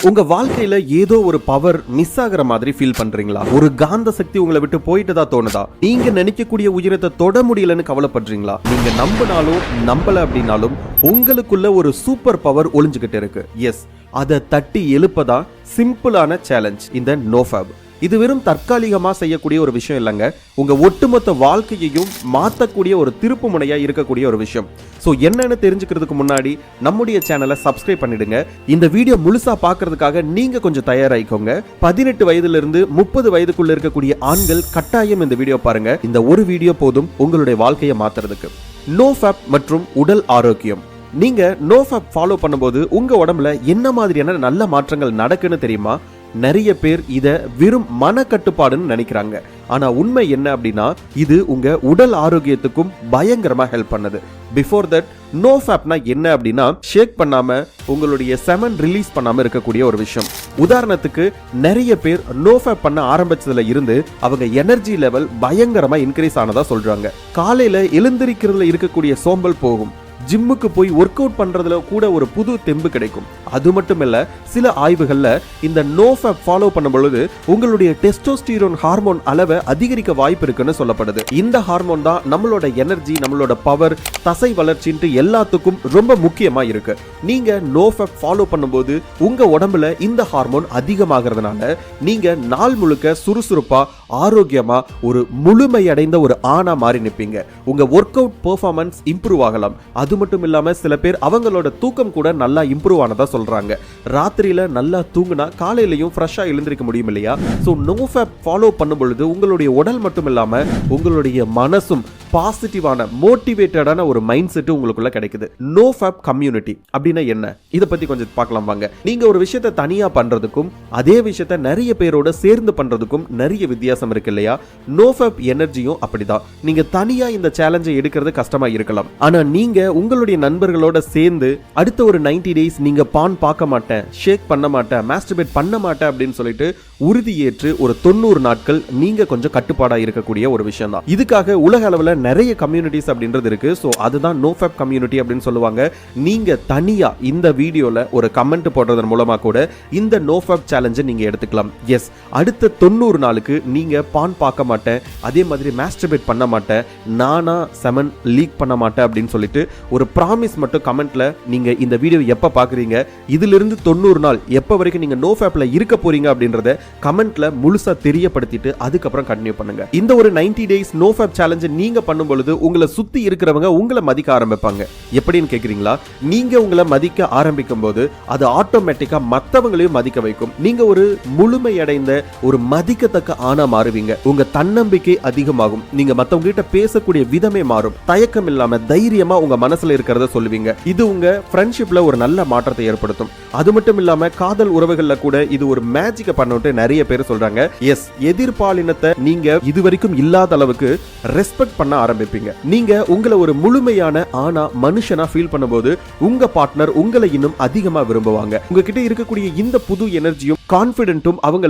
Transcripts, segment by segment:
உங்க வாழ்க்கையில ஏதோ ஒரு பவர் மிஸ் ஆகிற மாதிரி ஃபீல் பண்றீங்களா? ஒரு காந்த சக்தி உங்களை விட்டு போயிட்டதா தோணுதா? நீங்க நினைக்கக்கூடிய உயரத்தை தொட முடியலன்னு கவலைப்படுறீங்களா? நீங்க நம்பினாலும் நம்பல அப்படின்னாலும் உங்களுக்குள்ள ஒரு சூப்பர் பவர் ஒளிஞ்சுகிட்டு இருக்கு. எஸ், அதை தட்டி எழுப்பதா சிம்பிளான சேலஞ்ச் இந்த நோஃபேப். இது வெறும் தற்காலிகமா செய்யக்கூடிய ஒரு விஷயம் இல்லைங்க, உங்க ஒட்டுமொத்த வாழ்க்கையையும் மாற்றக்கூடிய ஒரு திருப்பு முனையா இருக்கக்கூடிய ஒரு விஷயம். ஸோ என்னன்னு தெரிஞ்சுக்கிறதுக்கு முன்னாடி நம்முடைய சேனலை சப்ஸ்கிரைப் பண்ணிடுங்க. இந்த வீடியோ முழுசா பார்க்கறதுக்காக நீங்க கொஞ்சம் தயாராயிக்கோங்க. 18 வயதுல இருந்து 30 வயதுக்குள்ள இருக்கக்கூடிய ஆண்கள் கட்டாயம் இந்த வீடியோ பாருங்க. இந்த ஒரு வீடியோ போதும் உங்களுடைய வாழ்க்கையை மாத்துறதுக்கு. நோஃபேப் மற்றும் உடல் ஆரோக்கியம். நீங்க நோஃபேப் ஃபாலோ பண்ணும்போது உங்க உடம்புல என்ன மாதிரியான நல்ல மாற்றங்கள் நடக்குன்னு தெரியுமா? நிறைய பேர் இத வெறும் மனக்கட்டுப்பாடுன்னு நினைக்கிறாங்க. ஆனா உண்மை என்ன அப்படின்னா, இது உங்க உடல் ஆரோக்கியத்துக்கும் பயங்கரமா ஹெல்ப் பண்ணுது. பிஃபோர் தட், நோஃபேப்னா என்ன அப்படின்னா, ஷேக் பண்ணாம உங்களுடைய செமன் ரிலீஸ் பண்ணாம இருக்கக்கூடிய ஒரு விஷயம். உதாரணத்துக்கு, நிறைய பேர் நோஃபேப் பண்ண ஆரம்பிச்சதுல இருந்து அவங்க எனர்ஜி லெவல் பயங்கரமா இன்க்ரீஸ் ஆனதா சொல்றாங்க. காலையில எழுந்திருக்கிறதுல இருக்கக்கூடிய சோம்பல் போகும். ஜிம்முக்கு போய் ஒர்க் அவுட் பண்றதுல கூட ஒரு புது தெம்பு கிடைக்கும். அது மட்டும் இல்ல, சில ஆய்வுகள்ல இந்த நோஃபேப் ஃபாலோ பண்ணும் பொழுது உங்களுடைய டெஸ்டோஸ்டிரோன் ஹார்மோன் அளவை அதிகரிக்க வாய்ப்பு இருக்குன்னு சொல்லப்படுது. இந்த ஹார்மோன் தான் நம்மளோட எனர்ஜி, நம்மளோட பவர், தசை வளர்ச்சின்ட்டு எல்லாத்துக்கும் ரொம்ப முக்கியமா இருக்கு. நீங்க நோஃபேப் ஃபாலோ பண்ணும்போது உங்க உடம்புல இந்த ஹார்மோன் அதிகமாகிறதுனால நீங்க நாள் முழுக்க சுறுசுறுப்பா, ஆரோக்கியமா, ஒரு முழுமையடைந்த ஒரு ஆணா மாறி நிற்பீங்க. உங்க ஒர்க் அவுட் பெர்ஃபார்மன்ஸ் இம்ப்ரூவ் ஆகலாம். அது மட்டும் இல்லாம சில பேர் அவங்களோட தூக்கம் கூட நல்லா இம்ப்ரூவ் ஆனதா சொல்றாங்க. ராத்திரியில நல்லா தூங்குனா காலையிலயும் ஃப்ரெஷ்ஷா எழுந்திருக்க முடியும் இல்லையா? சோ நோஃபேப் ஃபாலோ பண்ணும் பொழுது உங்களுடைய உடல் மட்டும் இல்லாம உங்களுடைய மனசும் பாசிட்டிவான, மோட்டிவேட்டடான ஒரு மைண்ட் செட் உங்களுக்குள்ள கிடைக்குது. நோஃபேப் கம்யூனிட்டி அப்படின்னா என்ன? இத பத்தி கொஞ்சம் பார்க்கலாம் வாங்க. நீங்க ஒரு விஷயத்தை தனியா பண்றதுக்கும் அதே விஷயத்தை நிறைய பேரோட சேர்ந்து பண்றதுக்கும் நிறைய வித்தியாசம் இருக்கு இல்லையா? நோஃபேப் எனர்ஜியும் அப்படிதான். நீங்க தனியா இந்த சேலஞ்சை எடுக்கிறது கஷ்டமா இருக்கலாம். ஆனா நீங்க உங்களுடைய நண்பர்களோட சேர்ந்து அடுத்த ஒரு 90 டேஸ் நீங்க பான் பார்க்க மாட்டேன், ஷேக் பண்ண மாட்டேன், மாஸ்டர்பேட் பண்ண மாட்டேன் அப்படின்னு சொல்லிட்டு உறுதியேற்று ஒரு 90 நாட்கள் நீங்க கொஞ்சம் கட்டுப்பாடா இருக்கக்கூடிய ஒரு விஷயம் தான். இதுக்காக உலக அளவுல நிறைய கம்யூனிட்டிஸ் அப்படின்றது இருக்கு. சோ அதுதான் நோஃபேப் கம்யூனிட்டி அப்படின்னு சொல்லுவாங்க. நீங்க தனியா இந்த வீடியோல ஒரு கமெண்ட் போடுறதன் மூலமா கூட இந்த நோஃபேப் சேலஞ்சை நீங்க எடுத்துக்கலாம். எஸ், அடுத்த 90 நாளுக்கு நீங்க பான் பார்க்க மாட்டேன், அதே மாதிரி மாஸ்டர்பேட் பண்ண மாட்டேன், நானா செமன் லீக் பண்ண மாட்டேன் அப்படின்னு சொல்லிட்டு ஒரு ப்ராமிஸ் மட்டும் கமெண்ட்ல நீங்க இந்த வீடியோ எப்ப பாக்குறீங்க, இதிலிருந்து 90 நாள் எப்ப வரைக்கும் நீங்க நோஃபேப்ல இருக்க போறீங்க அப்படின்றத கமெண்ட்ல முழுசா தெரியப்படுத்திட்டு அதுக்கப்புறம் கண்டினியூ பண்ணுங்க. இந்த ஒரு 90 டேஸ் நோஃபேப் சேலஞ்சை நீங்க பண்ணும் பொழுது உங்களை சுத்தி இருக்கிறவங்க உங்களை மதிக்க ஆரம்பிப்பாங்க. எப்படின்னு கேக்குறீங்களா? நீங்க உங்களை மதிக்க ஆரம்பிக்கும் போது அது ஆட்டோமேட்டிக்கா மத்தவங்களையும் மதிக்க வைக்கும். நீங்க ஒரு முழுமையடைந்த ஒரு மதிக்கத்தக்க ஆணா மாறுவீங்க. உங்க தன்னம்பிக்கை அதிகமாகும். நீங்க மத்தவங்க கிட்ட பேசக்கூடிய விதமே மாறும். தயக்கம் இல்லாம தைரியமா உங்க மனசுல இருக்கிறத சொல்லுவீங்க. இது உங்க ஃப்ரெண்ட்ஷிப்ல ஒரு நல்ல மாற்றத்தை ஏற்படுத்தும். அது மட்டும் இல்லாம காதல் உறவுகள்ல கூட இது ஒரு மேஜிக்க பண்ணிட்டு நிறைய பேர் சொல்றாங்க. எஸ், எதிர்பாலினத்தை நீங்க இதுவரைக்கும் இல்லாத அளவுக்கு ரெஸ்பெக்ட் பண்ண ஆரம்பிப்பீங்க. நீங்க உங்களை ஒரு முழுமையான ஆனா மனுஷனா ஃபீல் பண்ணும்போது உங்க பார்ட்னர் உங்களை இன்னும் அதிகமா விரும்புவாங்க. உங்ககிட்ட இருக்கக்கூடிய இந்த புது எனர்ஜியும் கான்பிடென்ட்டும்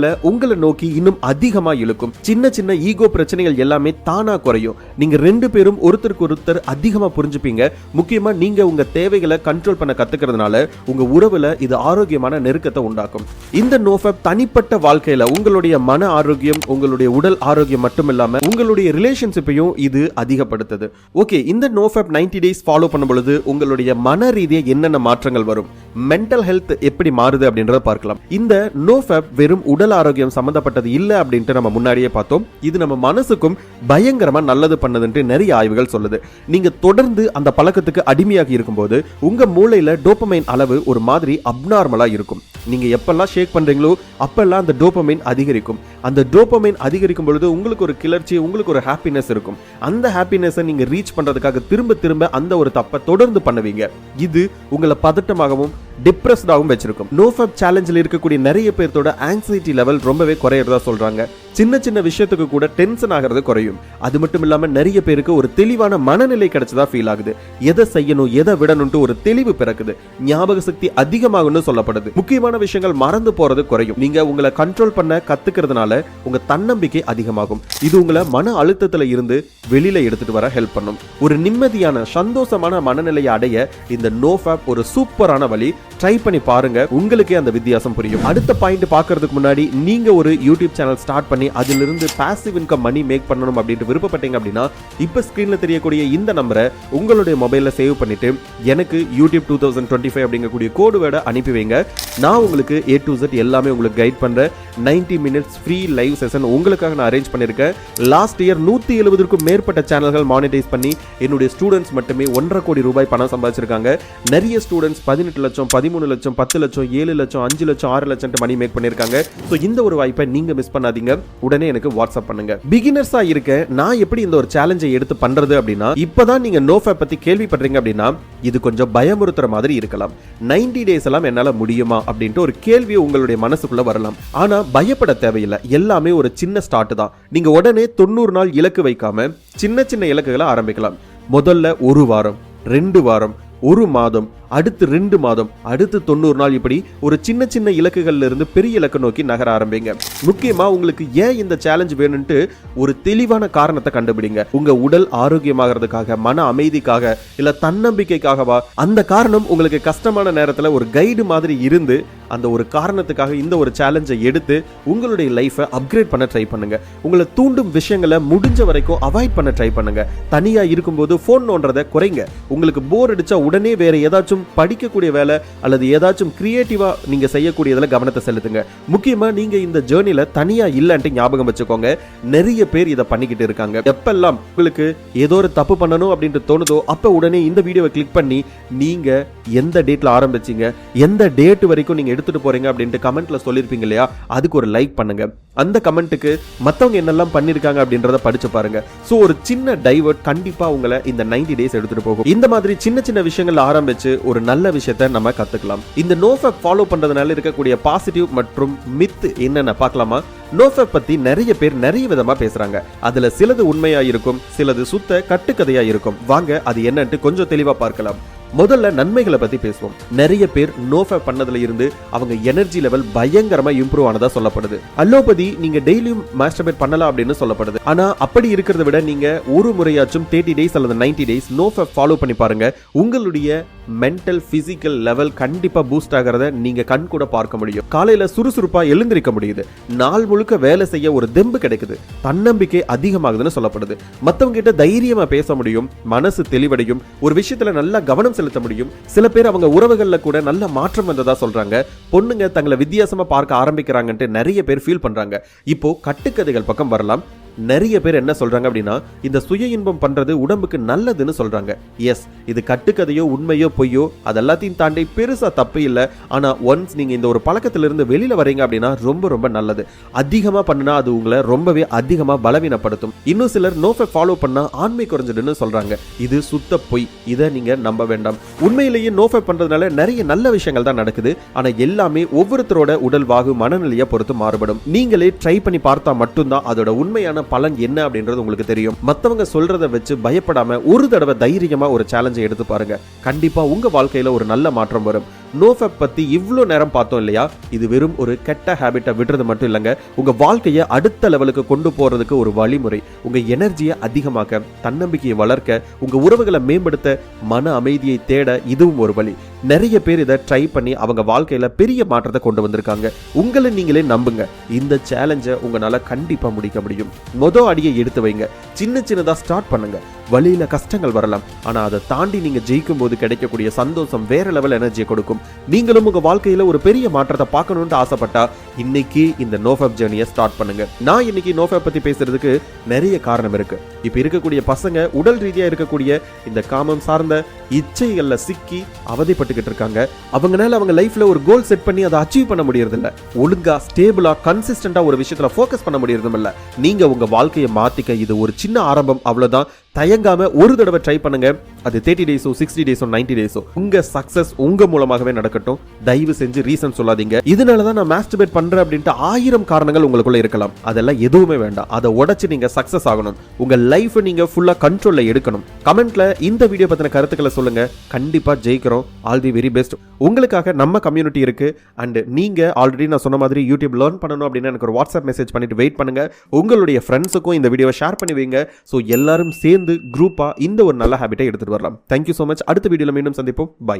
உங்களை நோக்கி இன்னும் அதிகமா இழுக்கும். சின்ன சின்ன ஈகோ பிரச்சனைகள் எல்லாமே தானா குறையும். நீங்க ரெண்டு பேரும் ஒருத்தருக்கு ஒருத்தர் அதிகமா புரிஞ்சுப்பீங்க. முக்கியமா நீங்க உங்க தேவைகளை கண்ட்ரோல் பண்ண கத்துக்கிறதுனால உங்க உறவுல இது ஆரோக்கியமான நெருக்கத்தை உண்டாக்கும். இந்த நோஃபேப் தனிப்பட்ட வாழ்க்கையில உங்களுடைய மன ஆரோக்கியம், உங்களுடைய உடல் ஆரோக்கியம் மட்டும் இல்லாம உங்களுடைய ரிலேஷன்ஷிப்பையும் இது அதிகப்படுத்துது. ஓகே, இந்த நோஃபேப் 90 டேஸ் ஃபாலோ பண்ணும் பொழுது உங்களுடைய மன ரீதியா என்னென்ன மாற்றங்கள் வரும், மென்டல் ஹெல்த் எப்படி மாறுது அப்படின்றத பார்க்கலாம். இந்த நோஃபேப் வெறும் உடல் ஆரோக்கியம் சம்பந்தப்பட்டது இல்ல அப்படின்ட்டு நம்ம முன்னாடியே பார்த்தோம். இது நம்ம மனசுக்கும் பயங்கரமா நல்லது பண்ணதுன்ட்டு நிறைய ஆய்வுகள் சொல்லுது. நீங்க தொடர்ந்து அந்த பழக்கத்துக்கு அடிமையாகி இருக்கும்போது உங்க மூளையில டோபமைன் அளவு ஒரு மாதிரி அப்நார்மலா இருக்கும். நீங்க எப்பெல்லாம் ஷேக் பண்றீங்களோ அப்பெல்லாம் அந்த டோபமைன் அதிகரிக்கும். அந்த டோபமைன் அதிகரிக்கும் பொழுது உங்களுக்கு ஒரு கிளர்ச்சி, உங்களுக்கு ஒரு ஹாப்பினஸ் இருக்கும். அந்த ஹாப்பினஸை நீங்க ரீச் பண்றதுக்காக திரும்ப திரும்ப அந்த ஒரு தப்பை தொடர்ந்து பண்ணுவீங்க. இது உங்களை பதட்டமாகவும் டிப்ரெஸ்டாகவும் வச்சிருக்கும். நோஃபேப் சேலஞ்சில் இருக்கக்கூடிய நிறைய பேர்த்தோட ஆங்ஸைட்டி லெவல் ரொம்பவே குறையறதா சொல்றாங்க. சின்ன சின்ன விஷயத்துக்கு கூட டென்ஷன் ஆகிறது குறையும். அது மட்டும் இல்லாம நிறைய பேருக்கு ஒரு தெளிவான மனநிலை கிடைச்சதா ஃபீல் ஆகுது. எதை செய்யணும் எதை விடணும்னு ஒரு தெளிவு பிறக்குது. ஞாபக சக்தி அதிகமாகும்னு சொல்லப்படுது. முக்கியமான விஷயங்கள் மறந்து போறது குறையும். நீங்க உங்களை கண்ட்ரோல் பண்ண கத்துக்கிறதுனால உங்க தன்னம்பிக்கை அதிகமாகும். இது உங்களை மன அழுத்தத்துல இருந்து வெளியில எடுத்துட்டு வர ஹெல்ப் பண்ணும். ஒரு நிம்மதியான சந்தோஷமான மனநிலையை அடைய இந்த நோஃபேப் ஒரு சூப்பரான வழி. ட்ரை பண்ணி பாருங்க, உங்களுக்கே அந்த வித்தியாசம் புரியும். அடுத்த பாயிண்ட் பார்க்கிறதுக்கு முன்னாடி நீங்க ஒரு யூடியூப் சேனல் ஸ்டார்ட் பண்ணி அதிலிருந்து பாசிவ் இன்கம் மணி மேக் பண்ணணும் அப்படின்ட்டு விருப்பப்பட்டீங்க அப்படின்னா இப்ப ஸ்கிரீன்ல தெரியக்கூடிய இந்த நம்பரை உங்களுடைய மொபைல்ல சேவ் பண்ணிட்டு எனக்கு யூடியூப் 2025 அப்படிங்கக்கூடிய கோடு வேர்டை அனுப்பி வைங்க. நான் உங்களுக்கு A to Z எல்லாமே உங்களுக்கு கைட் பண்றேன். 90 மினிட்ஸ் ஃப்ரீ லைவ் செஷன் உங்களுக்காக நான் அரேஞ்ச் பண்ணிருக்கேன். லாஸ்ட் இயர் 170க்கும் மேற்பட்ட சேனல்கள் மானிட்டைஸ் பண்ணி என்னுடைய ஸ்டூடெண்ட்ஸ் மட்டுமே 1.5 கோடி ரூபாய் பணம் சம்பாதிச்சிருக்காங்க. நிறைய ஸ்டூடெண்ட்ஸ் 18 லட்சம் 13 லட்சம் 10 லட்சம் 7 லட்சம் 5 லட்சம் 6 லட்சம் மணி மேக் பண்ணிருக்காங்க. சோ இந்த ஒரு வாய்ப்பை நீங்க மிஸ் பண்ணாதீங்க. உடனே எனக்கு வாட்ஸ்அப் பண்ணுங்க. பிகினர்ஸா இருக்க நான் எப்படி இந்த ஒரு சேலஞ்சை எடுத்து பண்றது அப்படின்னா, இப்பதான் நீங்க நோஃபேப் பத்தி கேள்விப்படுறீங்க அப்படின்னா இது கொஞ்சம் பயமுறுத்துற மாதிரி இருக்கலாம். 90 டேஸ் எல்லாம் என்னால முடியுமா அப்படின்ட்டு ஒரு கேள்வி உங்களுடைய மனசுக்குள்ள வரலாம். ஆனா பயப்பட தேவையில்லை. எல்லாமே ஒரு சின்ன ஸ்டார்ட் தான். நீங்க உடனே 90 நாள் இலக்கு வைக்காம சின்ன சின்ன இலக்குகளை ஆரம்பிக்கலாம். முதல்ல 1 வாரம், 2 வாரம், 1 மாதம், அடுத்து 2 மாதம், அடுத்து 90 நாள், இப்படி ஒரு சின்ன சின்ன இலக்குகள்ல இருந்து பெரிய இலக்கு நோக்கி நகர ஆரம்பிங்க. முக்கியமா உங்களுக்கு ஏன் இந்த சேலஞ்ச் வேணும்னு ஒரு தெளிவான காரணத்தை கண்டுபிடிங்க. உங்க உடல் ஆரோக்கியமாகிறதுக்காக, மன அமைதிக்காக, இல்ல தன்னம்பிக்கைக்காகவா? அந்த காரணம் உங்களுக்கு கஷ்டமான நேரத்துல ஒரு கைடு மாதிரி இருந்து அந்த ஒரு காரணத்துக்காக இந்த ஒரு சேலஞ்சை எடுத்து உங்களுடைய லைஃபை அப்கிரேட் பண்ண ட்ரை பண்ணுங்க. உங்களை தூண்டும் விஷயங்களை முடிஞ்ச வரைக்கும் அவாய்ட் பண்ண ட்ரை பண்ணுங்க. தனியா இருக்கும்போது போன் நோன்றதை குறைங்க. உங்களுக்கு போர் அடிச்சா உடனே வேற ஏதாச்சும் படிக்கக்கூடிய வேலை அல்லது ஏதாச்சும் கிரியேட்டிவா நீங்க செய்யக்கூடியதுல கவனத்தை செலுத்துங்க. முக்கியமா நீங்க இந்த ஜேர்னில தனியா இல்லன்ட்டு ஞாபகம் வச்சுக்கோங்க. நிறைய பேர் இதை பண்ணிக்கிட்டு இருக்காங்க. எப்பெல்லாம் உங்களுக்கு ஏதோ ஒரு தப்பு பண்ணணும் அப்படின்னு தோணுதோ அப்ப உடனே இந்த வீடியோவை கிளிக் பண்ணி நீங்க எந்த டேட்ல ஆரம்பிச்சீங்க, எந்த டேட் வரைக்கும் நீங்க எடுத்துட்டு போறீங்க அப்படின்ட்டு கமெண்ட்ல சொல்லிருப்பீங்க இல்லையா, அதுக்கு ஒரு லைக் பண்ணுங்க. அந்த கமெண்ட்டுக்கு மத்தவங்க என்னெல்லாம் பண்ணிருக்காங்க அப்படின்றத படிச்சு பாருங்க. சோ ஒரு சின்ன டைவர்ட் கண்டிப்பா உங்களை இந்த 90 டேஸ் எடுத்துட்டு போகும். இந்த மாதிரி சின்ன சின்ன விஷயங்கள் ஆரம்பிச்சு ஒரு நல்ல விஷயத்தை நம்ம கத்துக்கலாம். இந்த நோஃபேப் ஃபாலோ பண்றதுனால இருக்கக்கூடிய பாசிட்டிவ் மற்றும் மித் என்னென்ன பார்க்கலாமா? நோஃபேப் பத்தி நிறைய பேர் நிறைய விதமா பேசுறாங்க. அதுல சிலது உண்மையா இருக்கும், சிலது சுத்த கட்டுக்கதையா இருக்கும். வாங்க அது என்னன்னு கொஞ்சம் தெளிவா பார்க்கலாம். முதல்ல நன்மைகளை பத்தி பேசுவோம். நிறைய பேர் நோஃபேப் பண்ணதுல இருந்து அவங்க எனர்ஜி லெவல் பயங்கரமா இம்ப்ரூவ் ஆனதா சொல்லப்படுது. அலோபதி நீங்க டெய்லியும் மாஸ்டர்பேட் பண்ணலாம் அப்படின்னு சொல்லப்படுது. ஆனா அப்படி இருக்கிறத விட நீங்க ஒரு முறையாச்சும் 30 டேஸ் அல்லது 90 டேஸ் நோஃபேப் ஃபாலோ பண்ணி பாருங்க. உங்களுடைய மென்டல் பிசிக்கல் லெவல் கண்டிப்பா பூஸ்ட் ஆகிறத நீங்க கண் கூட பார்க்க முடியும். காலையில சுறுசுறுப்பா எழுந்திருக்க முடியுது. நாள் முழுக்க வேலை செய்ய ஒரு தெம்பு கிடைக்குது. தன்னம்பிக்கை அதிகமாகுதுன்னு சொல்லப்படுது. மத்தவங்க கிட்ட தைரியமா பேச முடியும். மனசு தெளிவடையும். ஒரு விஷயத்துல நல்லா கவனம் செலுத்த முடியும். சில பேர் அவங்க உறவுகள்ல கூட நல்ல மாற்றம் வந்ததா சொல்றாங்க. பொண்ணுங்க தங்களை வித்தியாசமா பார்க்க ஆரம்பிக்கிறாங்கன்ட்டு நிறைய பேர் ஃபீல் பண்றாங்க. இப்போ கட்டுக்கதைகள் பக்கம் வரலாம். நிறைய பேர் என்ன சொல்றாங்க அப்படின்னா, இந்த சுய இன்பம் பண்றது உடம்புக்கு நல்லதுன்னு சொல்றாங்க. எஸ், இது கட்டுக்கதையோ உண்மையோ பொய்யோ அதெல்லாத்தையும் தாண்டி பெருசா தப்பு இல்லை. ஆனா ஒன்ஸ் நீங்க இந்த ஒரு பழக்கத்திலிருந்து வெளியில வரீங்க அப்படின்னா ரொம்ப ரொம்ப நல்லது. அதிகமா பண்ணா அது உங்களை ரொம்பவே அதிகமா பலவீனப்படுத்தும். இன்னும் சிலர் நோஃபேப் ஃபாலோ பண்ணா ஆண்மை குறைஞ்சிடுன்னு சொல்றாங்க. இது சுத்த பொய். இதை நீங்க நம்ப வேண்டாம். உண்மையிலேயே நோஃபேப் பண்றதுனால நிறைய நல்ல விஷயங்கள் தான் நடக்குது. ஆனா எல்லாமே ஒவ்வொருத்தரோட உடல் வாகு மனநிலையை பொறுத்து மாறுபடும். நீங்களே ட்ரை பண்ணி பார்த்தா மட்டும்தான் அதோட உண்மையான பலன் என்ன அப்படின்றது உங்களுக்கு தெரியும். மத்தவங்க சொல்றதை வச்சு பயப்படாம ஒரு தடவை தைரியமா ஒரு சேலஞ்சை எடுத்து பாருங்க. கண்டிப்பா உங்க வாழ்க்கையில ஒரு நல்ல மாற்றம் வரும். நோஃபேப் பத்தி இவ்ளோ நேரம் பார்த்தோம் இல்லையா? இது வெறும் ஒரு கெட்ட ஹாபிட்டை விடுறது மட்டும் இல்லைங்க, உங்க வாழ்க்கையை அடுத்த லெவலுக்கு கொண்டு போறதுக்கு ஒரு வழிமுறை. உங்க எனர்ஜியை அதிகமாக்க, தன்னம்பிக்கையை வளர்க்க, உங்க உறவுகளை மேம்படுத்த, மன அமைதியை தேட இதுவும் ஒரு வழி. நிறைய பேர் இதை ட்ரை பண்ணி அவங்க வாழ்க்கையில பெரிய மாற்றத்தை கொண்டு வந்திருக்காங்க. உங்களை நீங்களே நம்புங்க. இந்த சேலஞ்சை உங்களால கண்டிப்பா முடிக்க முடியும். மொதல் அடியை எடுத்து வைங்க. சின்ன சின்னதா ஸ்டார்ட் பண்ணுங்க. வழியில கஷ்டங்கள் வரலாம், ஆனா அதை தாண்டி நீங்க ஜெயிக்கும் போது கிடைக்கக்கூடிய சந்தோஷம் வேற லெவல் எனர்ஜியை கொடுக்கும். நீங்களும் உங்க வாழ்க்கையில ஒரு பெரிய மாற்றத்தை பார்க்கணும்னு ஆசைப்பட்டா இன்னைக்கு இந்த நோஃபேப் ஜர்னியை ஸ்டார்ட் பண்ணுங்க. நான் இன்னைக்கு நோஃபேப் பத்தி பேசுறதுக்கு நிறைய காரணம் இருக்கு. இப்ப இருக்கக்கூடிய பசங்க உடல் ரீதியா இருக்கக்கூடிய இந்த காமம் சார்ந்த இச்சைகள்ல சிக்கி அவதிப்பட்டுக்கிட்டு இருக்காங்க. அவங்களால அவங்க லைஃப்ல ஒரு கோல் செட் பண்ணி அதை அச்சீவ் பண்ண முடியறது இல்ல. ஒழுங்கா ஸ்டேபிளா கன்சிஸ்டன்டா ஒரு விஷயத்துல ஃபோக்கஸ் பண்ண முடியறதும் இல்ல. நீங்க உங்க வாழ்க்கையை மாத்திக்க இது ஒரு சின்ன ஆரம்பம், அவ்வளவுதான். தயங்காம ஒரு தடவை ட்ரை பண்ணுங்க. அது 30 டேஸோ 60 டேஸோ 90 டேஸோ உங்க சக்சஸ் உங்க மூலமாகவே நடக்கட்டும். தயவு செஞ்சு ரீசன் சொல்லாதீங்க. இதனாலதான் நான் மாஸ்டர்பேட் பண்றேன் அப்படின்ட்டு 1000 காரணங்கள் உங்களுக்குள்ள இருக்கலாம். அதெல்லாம் எதுவுமே வேண்டாம். அதை உடைச்சு நீங்க சக்சஸ் ஆகணும். உங்க லைஃப் நீங்க ஃபுல்லா கண்ட்ரோல்ல எடுக்கணும். கமெண்ட்ல இந்த வீடியோ பத்தின கருத்துக்களை சொல்லுங்க. கண்டிப்பா ஜெயிக்கிறோம். All the very best. உங்களுக்காக நம்ம கம்யூனிட்டி இருக்கு. அண்ட் நீங்க ஆல்ரெடி நான் சொன்ன மாதிரி யூடியூப் லேர்ன் பண்ணணும் அப்படின்னு எனக்கு ஒரு வாட்ஸ்அப் மெசேஜ் பண்ணிட்டு வெயிட் பண்ணுங்க. உங்களுடைய ஃப்ரெண்ட்ஸுக்கும் இந்த வீடியோவை ஷேர் பண்ணி வைங்க. ஸோ எல்லாரும் சேர்ந்து குரூப்பா இந்த ஒரு நல்ல ஹேபிட்டை எடுத்துட்டு வரலாம். Thank you so much. அடுத்த வீடியோல மீண்டும் சந்திப்போம். பை.